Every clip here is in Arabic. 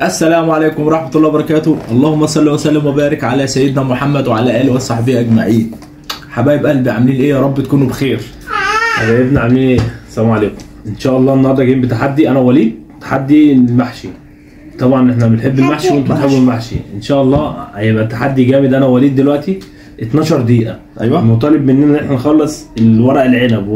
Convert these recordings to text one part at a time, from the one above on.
السلام عليكم ورحمة الله وبركاته. اللهم صل وسلم وبارك على سيدنا محمد وعلى آله وصحبه أجمعين. حبايب قلبي عاملين إيه؟ يا رب تكونوا بخير. حبايبنا عاملين إيه؟ السلام عليكم. إن شاء الله النهارده جايين بتحدي أنا ووليد، تحدي المحشي. طبعا إحنا بنحب المحشي وأنتم بتحبوا المحشي. إن شاء الله هيبقى تحدي جامد. أنا ووليد دلوقتي 12 دقيقة. أيوه. مطالب مننا إن إحنا نخلص الورق العنب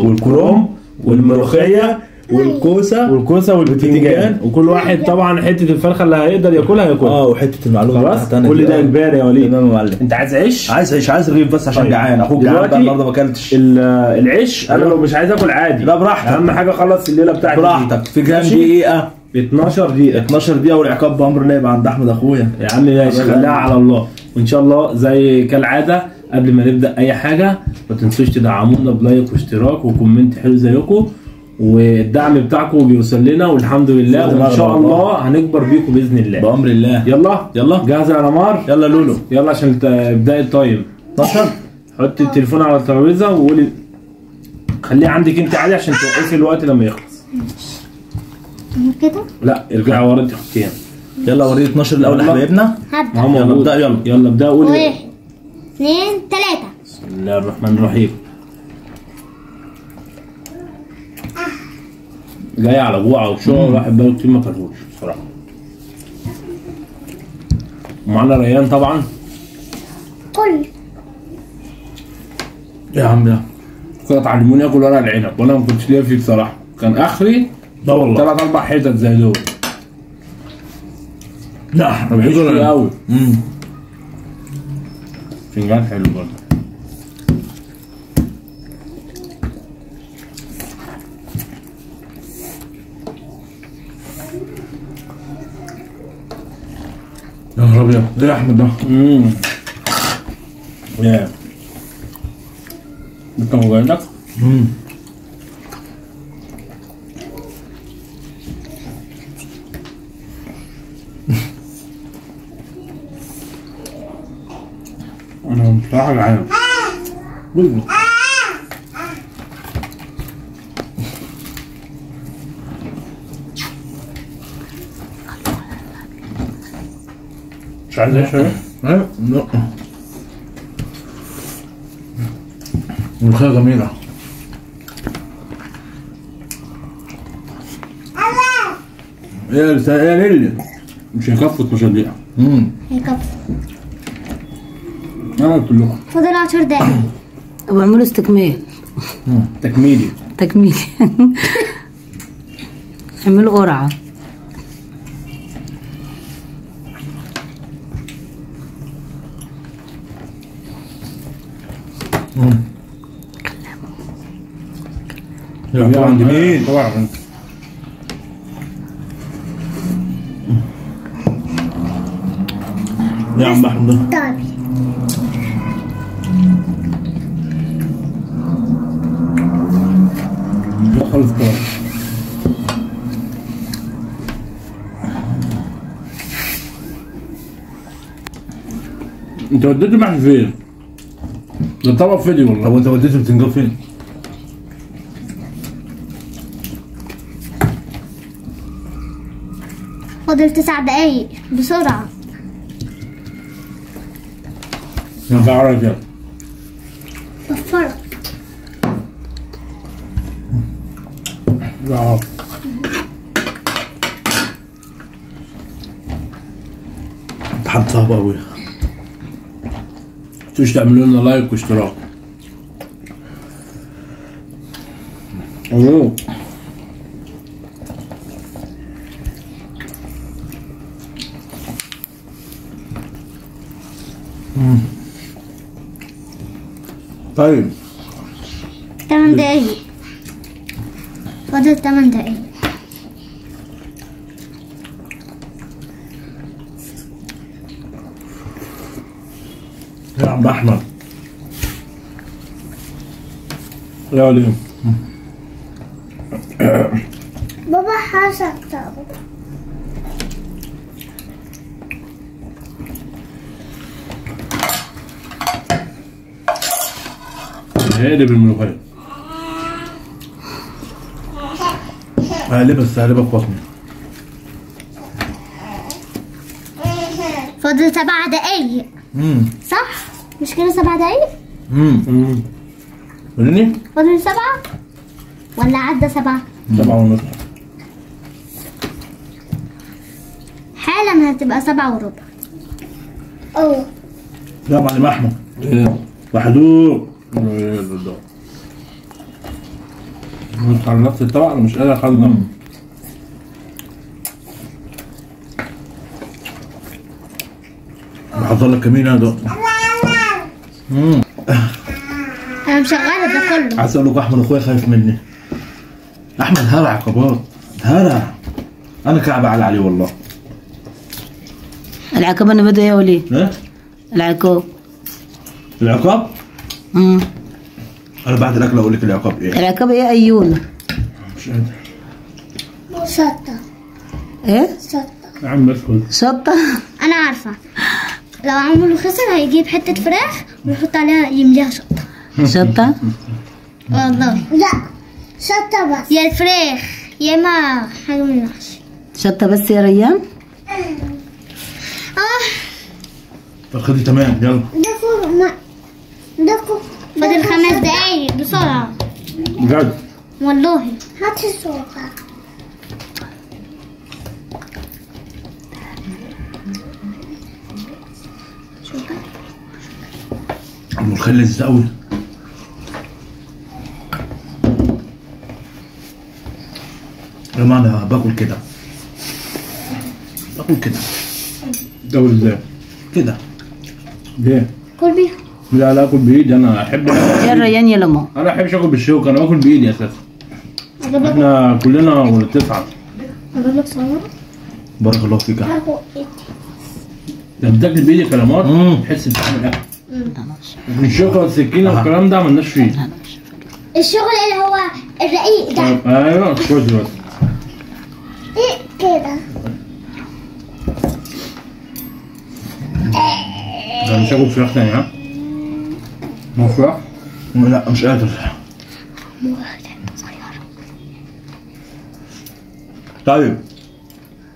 والكرنب والملوخية والكوسه والبتنجان، وكل واحد طبعا حته الفرخه اللي هيقدر ياكلها. وحته المعلومه خلاص كل ده اجباري يا وليد. تمام يا معلم. انت عايز عيش؟ عايز رغيف بس عشان جعان. اخوك جعان بقى النهارده ما اكلتش. العيش انا لو مش عايز اكل عادي. لا براحتك، اهم حاجه خلص الليله بتاعتي براحتك. في كام دقيقه؟ 12 دقيقه. 12 دقيقه، والعقاب بامر الله يبقى عند احمد اخويا. يا عم ماشي، خليها على الله. وان شاء الله زي كالعاده قبل ما نبدا اي حاجه ما تنسوش تدعمونا بلايك واشتراك وكومنت حلو زيكم، والدعم بتاعكم بيوصل لنا والحمد لله. وان شاء الله هنكبر بيكم باذن الله بامر الله. يلا جاهزه يا نمار؟ يلا لولو، يلا عشان تبداي التايم. 12. حطي التليفون على الترابيزه وقولي، خليه عندك انت عادي عشان توقفي الوقت لما يخلص. كده؟ لا ارجعي ورا انت حطيها. يلا وريني 12 الاول يا حبايبنا. هبدا. يلا ابدا. يلا ابدا. قولي 1 2 3. بسم الله الرحمن الرحيم. جاي على جوع وشغل الواحد بقاله كتير ما كلهوش بصراحه. ومعانا ريان طبعا. كل يا عم يا كده تعلموني اكل ورق العنب وانا ما كنتش ليا فيه بصراحه، كان اخري لا والله 3 4 حتت زي دول. لا احنا ماليش فيه قوي. امم فنجان حلو برضه. يا نهار ابيض، ده يا احمد ده. يا انت موبايلك؟ انا بصراحه جعان. مش عايز ايه شويه؟ لا ملوخية جميلة. يا ليلي مش هيكفوا 12 دقيقة. هيكفي. انا قلت لكم فاضل 10 دقايق. واعملوا استكمال تكميلي. تكميل. اعملوا قرعة. طبعا جميل. طبعا يا عم احمد طيب. خلص كده. انت وديت المحشي فين؟ ده طبق فيديو والله. طب وانت وديت البتنجان فين؟ فاضل 9 دقايق بسرعة. انت عارف كده. وفرك. لا امتحان صعب قوي. مش تعملوا لنا لايك واشتراك. اوه طيب 8 دقايق. فاضل 8 دقايق. يا عم احمد يا وليد. بابا حاسك. هقلب الملوخية. هقلبها بس هقلبها في بطني. فاضل 7 دقايق صح؟ مش كده 7 دقايق؟ قولني فاضل 7 ولا عدى 7؟ 7:30. حالا هتبقى 7:15. اوه يا معلم احمد ايه وحدوق. خلصت الطبق انا مش قادر اخلص. بحضر لك كمين انا ده. انا مشغله ده كله. عايز اقول لك احمد اخويا خايف مني. احمد هرع عقبات هرع. انا كعب عليه والله. العقاب انا بده ايه وليه؟ ايه؟ العقاب. العقاب؟ انا بعد الاكل اقول لك العقاب ايه؟ العقاب ايه ايونا؟ مش قادر. شطه ايه؟ شطه. يا عم اسكت. شطة. انا عارفه لو عملوا خسر هيجيب حته فراخ ويحط عليها يمليها شطه. شطة؟ والله لا شطه بس. يا الفراخ يا اما حاجه من المحشي. شطة بس يا ريان؟ طب خدي تمام يلا. فاضل 5 دقايق بسرعه. بجد والله هات السوكر. الملوخيه لذيذه قوي. يا جماعه انا باكل كده. باكل كده. دول ازاي؟ كده. ليه؟ كل بيها. لا لا اكل بايدي. انا احب يا ريان يا لمو. انا احبش اكل بالشوكه. انا باكل بايدي اساسا. اجيب لك احنا كلنا ولا 9. اجيب لك صوره. بارك الله فيك يا أحمد. لما بتاكل بايدي كلامات تحس بطعم الاكل. الشوكه والسكينه والكلام ده مالناش فيه. الشغل اللي هو الرقيق ده. ايوه كويس بس. ايه كده. انا مش هاكل فراخ تاني ها؟ مو فراخ؟ لا مش قادر. طيب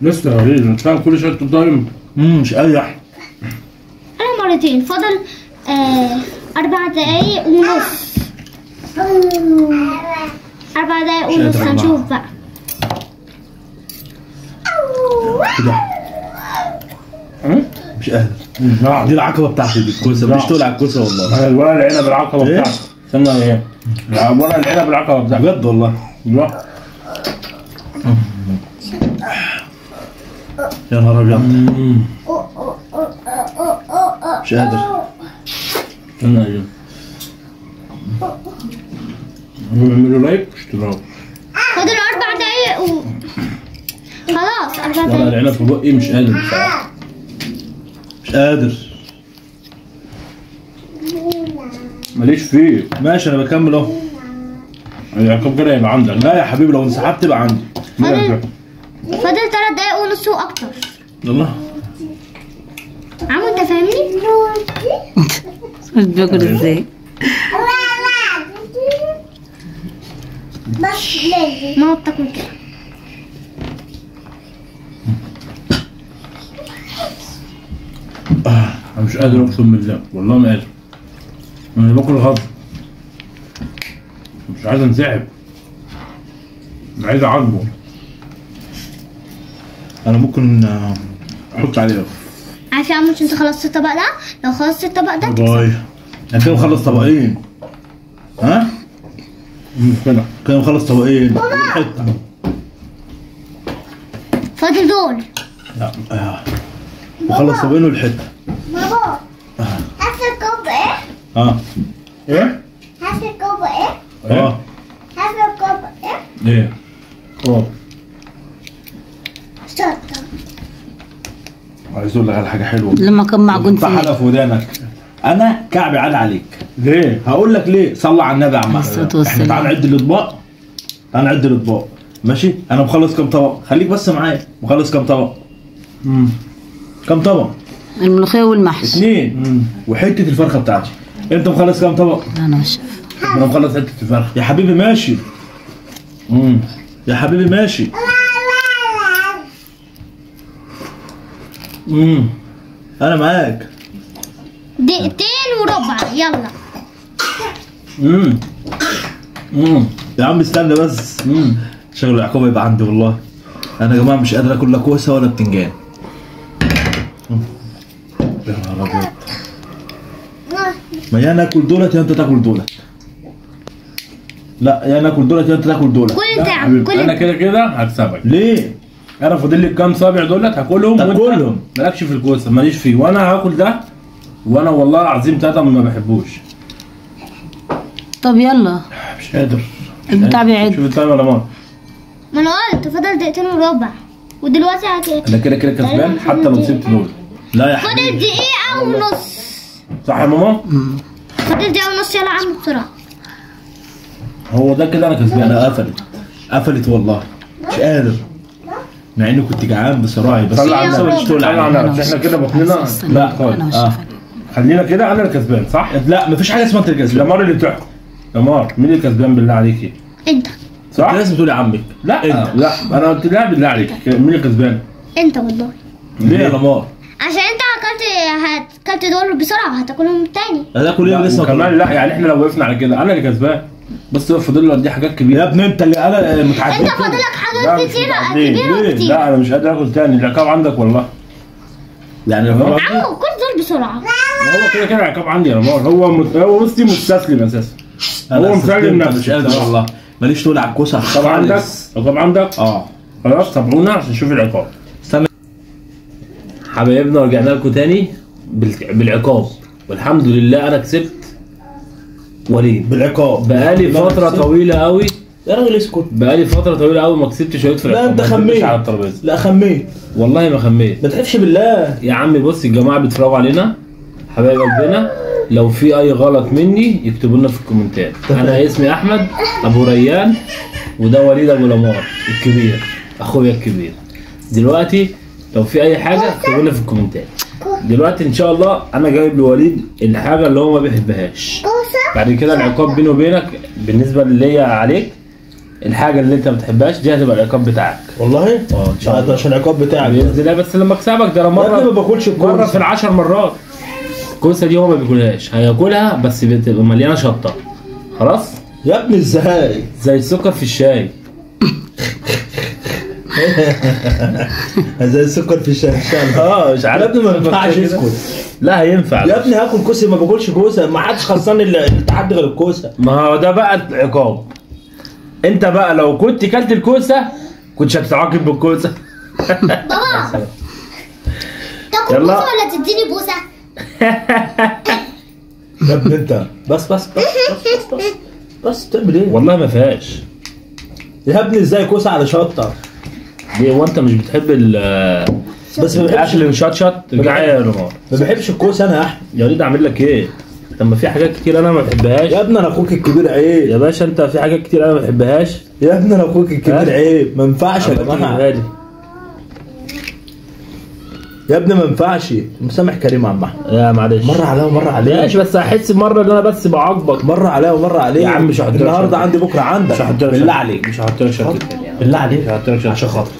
لسه يا وليد انت فاهم كل شويه تضايم. مش قادر يا احمد. انا مرتين فاضل 4 دقايق ونص. 4 دقايق ونص قادر يا هنشوف بقى. كده ها؟ مش قادر. دي العقبه بتاعتي دي الكوسه مش طلع الكوسه والله. الورق العنب العقبه إيه؟ بتاعتي. استنى ايه؟ ورق العنب العقبه بتاعتي. بجد والله. لا. يا نهار ابيض. مش قادر. استنى ايه؟ اعملوا لايك واشتراك. فاضل 4 دقايق خلاص 4 ورق دقايق. العنب في بقي مش قادر بصراحه. مش قادر. ماليش فيه. ماشي انا بكمل اهو. العقاب كده يبقى عندك. لا يا حبيبي لو انسحبت تبقى عندي. فاضل 3 دقايق ونص واكتر. يلا. عمو انت فاهمني؟ مش باكل ازاي؟ بس لازم ما بتاكل كده. انا مش قادر اقسم بالله والله ما قادر. انا باكل غصب. مش عايز انسحب. انا عايز اعاقبه. انا ممكن احط عليه. عارف يا عمو انت خلصت الطبق ده؟ لو خلصت الطبق ده باي. انا كده مخلص طبقين. ها؟ كده كده مخلص طبقين. حته. فاضل دول. لا مخلص طبقين والحته. بابا هات الكوب ايه؟ اه. ايه؟ هات الكوب ايه؟ اه. هات الكوب ايه؟ ايه؟ اه شطة. عايز اقول لك على حاجه حلوه. لما كان معجون تفتحها فيه. في ودانك. انا كعبي عاد عليك. ليه؟ هقول لك ليه. صلى على النبي يا عم. الصلاة احنا والسلام. تعال نعد الاطباق. تعال نعد الاطباق. ماشي؟ انا مخلص كام طبق؟ خليك بس معايا. مخلص كام طبق؟ كام طبق؟ الملوخية والمحشي. 2 وحته الفرخه بتاعتي. انت مخلص كام طبق؟ انا مش انا مخلص حته الفرخه. يا حبيبي ماشي. يا حبيبي ماشي. انا معاك. دقيقتين وربع يلا. يا عم استنى بس. شغل العقاب يبقى عندي والله. انا يا جماعه مش قادر اكل لا كوسه ولا بتنجان. يا نهار ابيض. ما يا ناكل دولت يا انت تاكل دولت. لا يا ناكل دولت يا انت تاكل دولت. كل انت يا عم كل انا انت. كده هكسبك. ليه؟ انا فاضل لي كام صابع دولت هاكلهم. تاكلهم. مالكش في الكوسه ماليش فيه، وانا هاكل ده وانا والله العظيم تلاته ما بحبوش. طب يلا مش قادر. البتاع بيعد. شوف التايم ولا ما ما انا قلت فاضل دقيقتين وربع ودلوقتي انا كده كسبان حتى لو سبت دول. لا يا فاضل حبيبي. دقيقة ونص. صح يا ماما؟ فاضل دقيقة ونص يلا يا عم بسرعة. هو ده كده انا كسبان. انا قفلت والله مش قادر، مع اني كنت جعان بصراحه بس طلع يلا عنا مش تقول على احنا كده بطننا. لا خالص. خلينا كده انا اللي كسبان صح؟ لا مفيش حاجه اسمها انت الكسبان. لمار اللي بتحكم. لمار مين اللي كسبان بالله عليكي؟ انت. صح؟ صح؟ لازم تقول يا عمك. لا انت. لا انا قلت لها بالله عليك مين اللي كسبان؟ انت والله. ليه يا لمار؟ عشان انت اكلت دول بسرعة وهتاكلهم تاني. هتاكل ايه لسه؟ كمان لا يعني احنا لو وقفنا على كده انا اللي كسبان. بس هو فاضل له دي حاجات كبيره. يا ابني انت اللي انا متعدي. انت فاضلك لا، حاجات مش كتيرة متعدين. كبيرة ليه؟ وكتير. لا انا مش قادر اكل تاني العقاب عندك والله. يعني لو عمو كل دول بسرعة. هو كده كده العقاب عندي يا لمار. هو بصي مستسلم اساسا. هو مسلم نفسه. مش قادر والله. ماليش تقول على الكوسه العقاب عندك؟ العقاب عندك؟ اه خلاص تابعونا عشان نشوف العقاب. استنى حبايبنا ورجعنا لكم تاني بالعقاب، والحمد لله انا كسبت وليد. بالعقاب. بقالي فترة طويلة قوي. يا راجل اسكت. بقالي فترة طويلة قوي ما كسبتش وليد في لا العقاب. انت ما كسبتش خميت على الترابيزة. لا خميت والله ما خميت. ما تحلفش بالله يا عم بص الجماعة بيتفرجوا علينا حبايب قلبنا، لو في اي غلط مني يكتبوا لنا في الكومنتات. انا اسمي احمد ابو ريان وده وليد ابو لمار الكبير اخويا الكبير. دلوقتي لو في اي حاجة اكتبوا لنا في الكومنتات. دلوقتي ان شاء الله انا جايب لوليد الحاجة اللي هو ما بيحبهاش. بعد كده العقاب بيني وبينك بالنسبة اللي هي عليك الحاجة اللي انت ما بتحبهاش دي هتبقى العقاب بتاعك. والله ان شاء الله عشان العقاب بتاعك باذن الله. بس لما اكسبك ده انا يا ابني مرة ما باكلش الكوسه مرة في ال10 مرات. الكوسة دي هو ما بياكلهاش، هياكلها بس بتبقى مليانة شطة. خلاص؟ يا ابني ازاي؟ زي السكر في الشاي. زي السكر في الشاي. مش عارف. يا ابني ما ينفعش اسكت. لا هينفع. يا ابني هاكل كوسه ما باكلش كوسه، ما حدش خلصان التحدي غير الكوسه. ما هو ده بقى العقاب. انت بقى لو كنت كلت الكوسة كنتش هتتعاقب بالكوسة. بابا تاكل يلا. بوسة ولا تديني بوسة؟ يا ابني انت بس تعمل ايه؟ والله ما فيهاش. يا ابني ازاي كوسه على شطه؟ ليه هو انت مش بتحب بس ما بحبش الاكل شط رجع يا رمار. ما بحبش الكوسه انا يا احمد. يا وليد اعمل لك ايه؟ لما في حاجات كتير انا ما بحبهاش. يا ابني انا اخوك الكبير عيب. يا باشا انت في حاجات كتير انا ما بحبهاش. يا ابني انا اخوك الكبير ها؟ عيب، ما ينفعش يا جماعه. يا ابني ما ينفعش. مسامح كريم يا عم احمد. يا معلش مره عليا ومره عليك. ماشي بس هحس بمره ان انا بس بعاقبك. مره عليا ومره عليك. يا عم مش هحط لك النهارده شرط. عندي بكره عندك. مش هحط لك بالله شرط. عليك. مش هحط لك شرط تاني. بالله عليك. مش هحط لك شرط. عشان خاطر.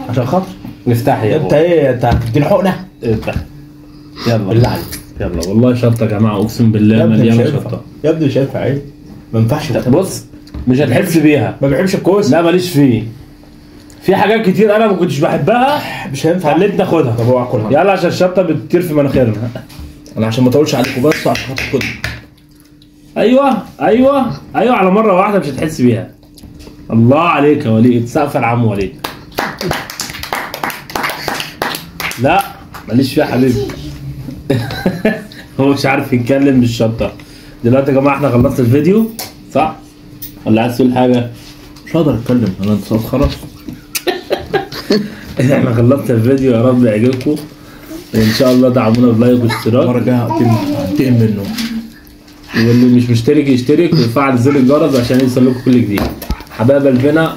عشان خاطر. نفتح يا انت ايه؟ انت هتديني حقنه؟ افتح. يلا بالله عليك. يلا والله شطه يا جماعه اقسم بالله يا ابني مش مليانه هينفع. شطه. يا ابني مش هينفع عيب. ما ينفعش. بص مش هتحس بيها. ما بحبش الكوسه. لا ماليش فيه. في حاجات كتير انا ما كنتش بحبها مش هينفع. خليتني ناخدها. طب اوعى اكلها. يلا عشان الشطه بتطير في مناخيرنا. انا عشان ما اطولش عليكم بس عشان خاطر كده. ايوه على مره واحده مش هتحس بيها. الله عليك يا وليد. سقف العم وليد. لا ماليش فيها حبيبي. هو مش عارف يتكلم بالشطه. دلوقتي يا جماعه احنا خلصنا الفيديو صح؟ ولا عايز تقول حاجه؟ مش هقدر اتكلم انا صوت خلاص. احنا خلصنا الفيديو يا رب يعجبكم وان شاء الله دعمونا بلايك واشتراك. المره الجايه هنتقم منه. واللي مش مشترك يشترك ويفعل زر الجرس عشان يوصل لكم كل جديد. حبايب قلبنا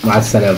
مع السلامه.